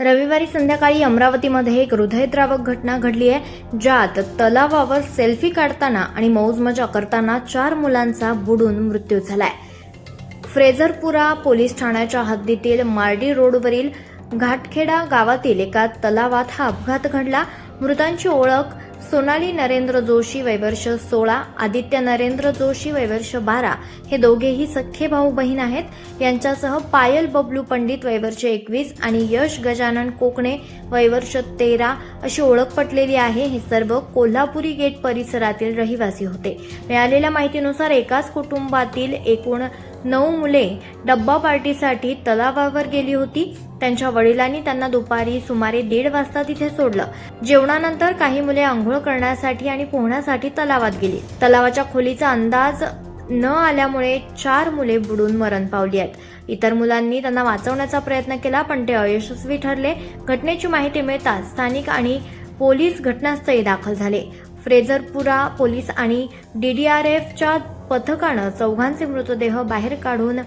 रविवारी संध्याकाळी अमरावतीमध्ये एक हृदयद्रावक घटना घडली आहे, ज्यात तलावावर सेल्फी काढताना आणि मौजमजा करताना 4 मुलांचा बुडून मृत्यू झालाय। फ्रेझरपुरा पोलीस ठाण्याच्या हद्दीतील मार्डी रोडवरील घाटखेडा गावातील एका तलावात हा अपघात घडला। मृतांची ओळख सोनाली नरेंद्र जोशी वय वर्ष 16, आदित्य नरेंद्र जोशी वय वर्ष 12 हे दोघेही सख्खे भाऊ बहीण आहेत। यांच्यासह पायल बबलू पंडित वय वर्ष 21 आणि यश गजानन कोकणे वय वर्ष 13 अशी ओळख पटलेली आहे। हे सर्व कोल्हापुरी गेट परिसरातील रहिवासी होते। मिळालेल्या माहितीनुसार एकाच कुटुंबातील एकूण 9 मुले डब्बा पार्टीसाठी तलावावर गेली होती। त्यांच्या वडिलांनी त्यांना दुपारी सुमारे 1:30 वाजता तिथे सोडलं। जेवणानंतर काही मुले अंघोळ करण्यासाठी आणि पोहण्यासाठी तलावात गेली। तलावाच्या खोलीचा अंदाज न आल्यामुळे 4 मुले बुडून मरण पावली आहेत। इतर मुलांनी त्यांना वाचवण्याचा प्रयत्न केला, पण ते अयशस्वी ठरले। घटनेची माहिती मिळताच स्थानिक आणि पोलीस घटनास्थळी दाखल झाले। फ्रेझरपुरा पोलीस आणि DDRFच्या पथकानं चौघांचे मृतदेह बाहेर काढून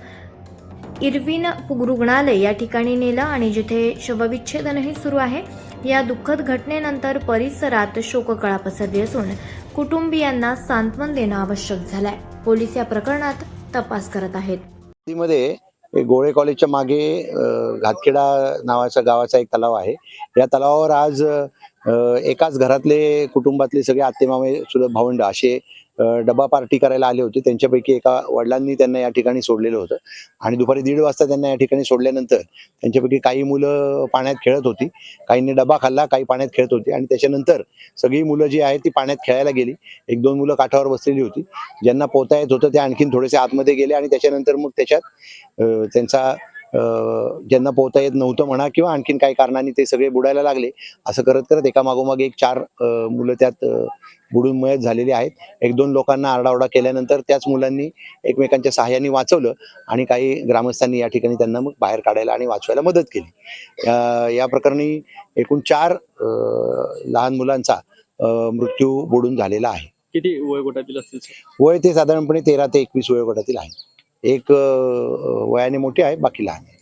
इरविन रुग्णालय या ठिकाणी नेलं आणि जिथे शवविच्छेदनही सुरू आहे। या दुःखद घटनेनंतर परिसरात शोककळा पसरली असून कुटुंबियांना सांत्वन देणं आवश्यक झालंय। पोलीस या प्रकरणात तपास करत आहेत। मध्ये गोळे कॉलेजच्या मागे घाटखेडा नावाच्या गावाचा एक तलाव आहे। या तलावावर आज एकाच घरातले कुटुंबातले सगळे आत्तेमामे सुद्धा भावंड असे डबा पार्टी करायला आले होते। त्यांच्यापैकी एका वडिलांनी त्यांना या ठिकाणी सोडलेलं होतं आणि दुपारी 1:30 वाजता त्यांना या ठिकाणी सोडल्यानंतर त्यांच्यापैकी काही मुलं पाण्यात खेळत होती, काहींनी डबा खाल्ला, काही पाण्यात खेळत होती आणि त्याच्यानंतर सगळी मुलं जी आहेत ती पाण्यात खेळायला गेली। 1-2 मुलं काठावर बसलेली होती। ज्यांना पोहता येत होतं ते आणखीन थोडेसे आतमध्ये गेले आणि त्याच्यानंतर मग त्याच्यात त्यांचा ज्यांना पोहता येत नव्हतं म्हणा किंवा आणखीन काही कारणांनी ते सगळे बुडायला लागले। असं करत करत एका मागोमाग एक 4 मुलं त्यात बुडून मयत झालेली आहेत। 1-2 लोकांना आरडाओरडा केल्यानंतर त्याच मुलांनी एकमेकांच्या सहाय्याने वाचवलं आणि काही ग्रामस्थांनी या ठिकाणी त्यांना मग बाहेर काढायला आणि वाचवायला मदत केली। या प्रकरणी एकूण 4 लहान मुलांचा मृत्यू बुडून झालेला आहे। किती वयोगटातील असतील? वय ते साधारणपणे 13 ते 21 वयोगटातील आहे। एक वयाने मोठे आहे, बाकी लहान आहे।